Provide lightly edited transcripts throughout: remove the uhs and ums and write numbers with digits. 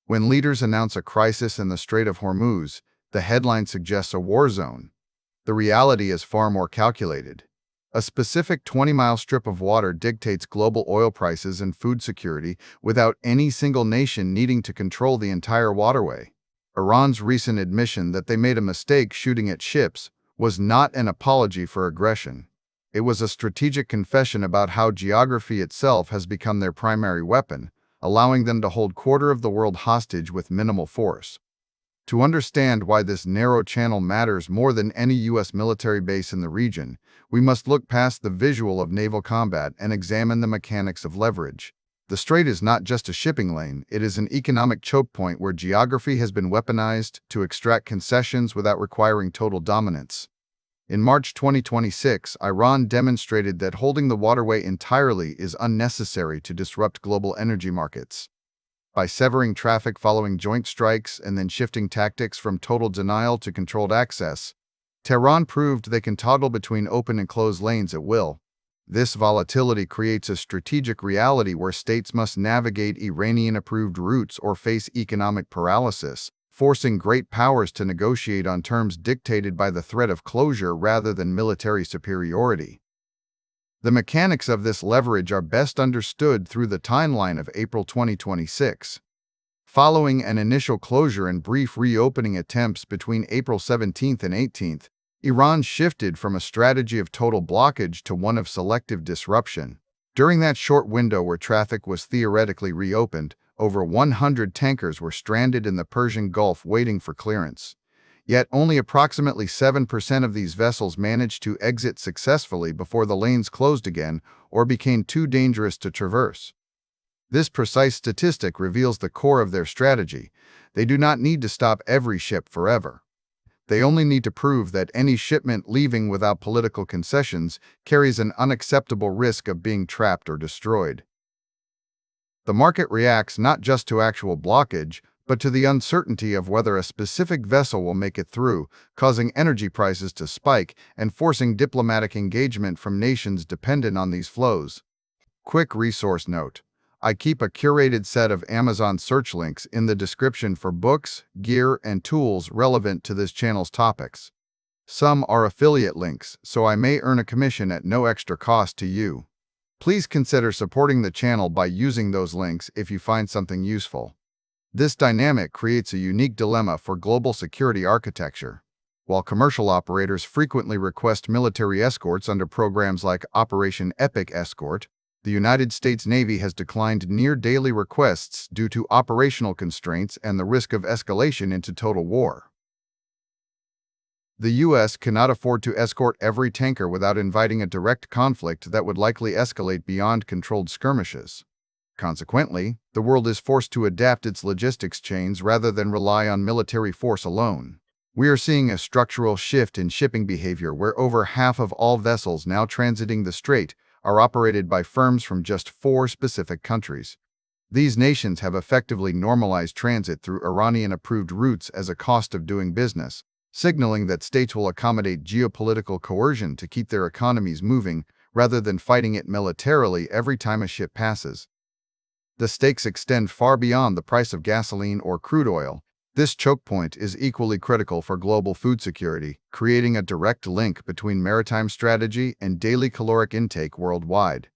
When leaders announce a crisis in the Strait of Hormuz, the headline suggests a war zone. The reality is far more calculated. A specific 20-mile strip of water dictates global oil prices and food security without any single nation needing to control the entire waterway. Iran's recent admission that they made a mistake shooting at ships was not an apology for aggression. It was a strategic confession about how geography itself has become their primary weapon, allowing them to hold quarter of the world hostage with minimal force. To understand why this narrow channel matters more than any U.S. military base in the region, we must look past the visual of naval combat and examine the mechanics of leverage. The strait is not just a shipping lane, it is an economic choke point where geography has been weaponized to extract concessions without requiring total dominance. In March 2026, Iran demonstrated that holding the waterway entirely is unnecessary to disrupt global energy markets. By severing traffic following joint strikes and then shifting tactics from total denial to controlled access, Tehran proved they can toggle between open and closed lanes at will. This volatility creates a strategic reality where states must navigate Iranian-approved routes or face economic paralysis, forcing great powers to negotiate on terms dictated by the threat of closure rather than military superiority. The mechanics of this leverage are best understood through the timeline of April 2026. Following an initial closure and brief reopening attempts between April 17th and 18th, Iran shifted from a strategy of total blockage to one of selective disruption. During that short window where traffic was theoretically reopened, over 100 tankers were stranded in the Persian Gulf waiting for clearance. Yet only approximately 7% of these vessels managed to exit successfully before the lanes closed again or became too dangerous to traverse. This precise statistic reveals the core of their strategy. They do not need to stop every ship forever. They only need to prove that any shipment leaving without political concessions carries an unacceptable risk of being trapped or destroyed. The market reacts not just to actual blockage, but to the uncertainty of whether a specific vessel will make it through, causing energy prices to spike and forcing diplomatic engagement from nations dependent on these flows. Quick resource note: I keep a curated set of Amazon search links in the description for books, gear, and tools relevant to this channel's topics. Some are affiliate links, so I may earn a commission at no extra cost to you. Please consider supporting the channel by using those links if you find something useful. This dynamic creates a unique dilemma for global security architecture. While commercial operators frequently request military escorts under programs like Operation Epic Escort, the United States Navy has declined near-daily requests due to operational constraints and the risk of escalation into total war. The U.S. cannot afford to escort every tanker without inviting a direct conflict that would likely escalate beyond controlled skirmishes. Consequently, the world is forced to adapt its logistics chains rather than rely on military force alone. We are seeing a structural shift in shipping behavior where over half of all vessels now transiting the strait are operated by firms from just 4 specific countries. These nations have effectively normalized transit through Iranian-approved routes as a cost of doing business, signaling that states will accommodate geopolitical coercion to keep their economies moving rather than fighting it militarily every time a ship passes. The stakes extend far beyond the price of gasoline or crude oil. This choke point is equally critical for global food security, creating a direct link between maritime strategy and daily caloric intake worldwide.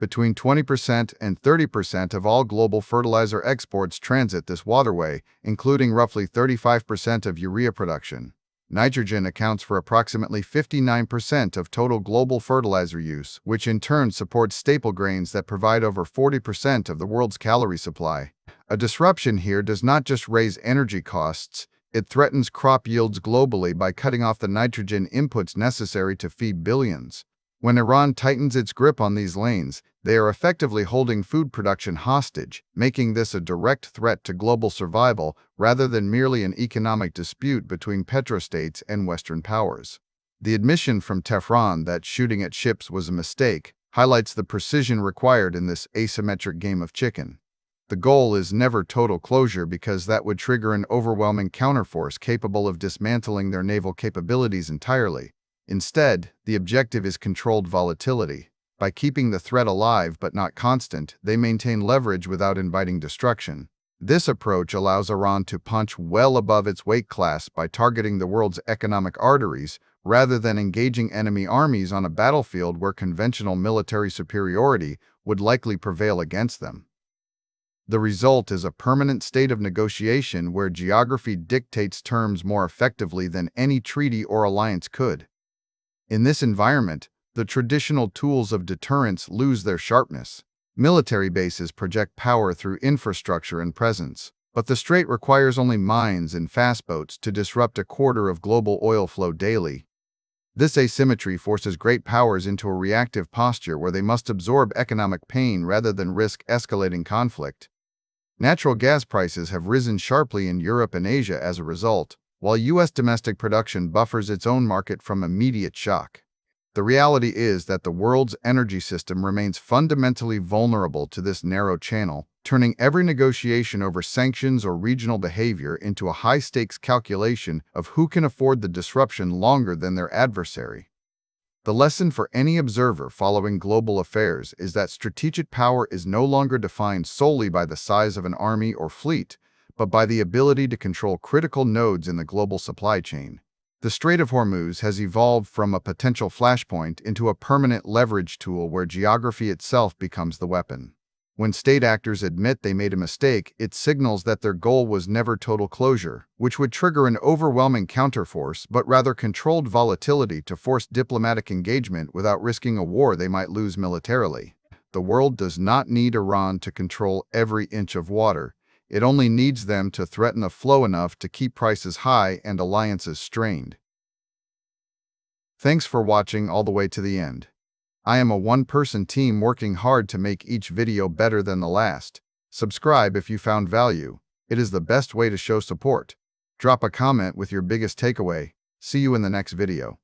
Between 20% and 30% of all global fertilizer exports transit this waterway, including roughly 35% of urea production. Nitrogen accounts for approximately 59% of total global fertilizer use, which in turn supports staple grains that provide over 40% of the world's calorie supply. A disruption here does not just raise energy costs, it threatens crop yields globally by cutting off the nitrogen inputs necessary to feed billions. When Iran tightens its grip on these lanes, they are effectively holding food production hostage, making this a direct threat to global survival rather than merely an economic dispute between petrostates and Western powers. The admission from Tehran that shooting at ships was a mistake highlights the precision required in this asymmetric game of chicken. The goal is never total closure because that would trigger an overwhelming counterforce capable of dismantling their naval capabilities entirely. Instead, the objective is controlled volatility. By keeping the threat alive but not constant, they maintain leverage without inviting destruction. This approach allows Iran to punch well above its weight class by targeting the world's economic arteries rather than engaging enemy armies on a battlefield where conventional military superiority would likely prevail against them. The result is a permanent state of negotiation where geography dictates terms more effectively than any treaty or alliance could. In this environment, the traditional tools of deterrence lose their sharpness. Military bases project power through infrastructure and presence, but the strait requires only mines and fast boats to disrupt a quarter of global oil flow daily. This asymmetry forces great powers into a reactive posture where they must absorb economic pain rather than risk escalating conflict. Natural gas prices have risen sharply in Europe and Asia as a result, while U.S. domestic production buffers its own market from immediate shock. The reality is that the world's energy system remains fundamentally vulnerable to this narrow channel, turning every negotiation over sanctions or regional behavior into a high-stakes calculation of who can afford the disruption longer than their adversary. The lesson for any observer following global affairs is that strategic power is no longer defined solely by the size of an army or fleet, but by the ability to control critical nodes in the global supply chain. The Strait of Hormuz has evolved from a potential flashpoint into a permanent leverage tool where geography itself becomes the weapon. When state actors admit they made a mistake, it signals that their goal was never total closure, which would trigger an overwhelming counterforce, but rather controlled volatility to force diplomatic engagement without risking a war they might lose militarily. The world does not need Iran to control every inch of water. It only needs them to threaten the flow enough to keep prices high and alliances strained. Thanks for watching all the way to the end. I am a one-person team working hard to make each video better than the last. Subscribe if you found value. It is the best way to show support. Drop a comment with your biggest takeaway. See you in the next video.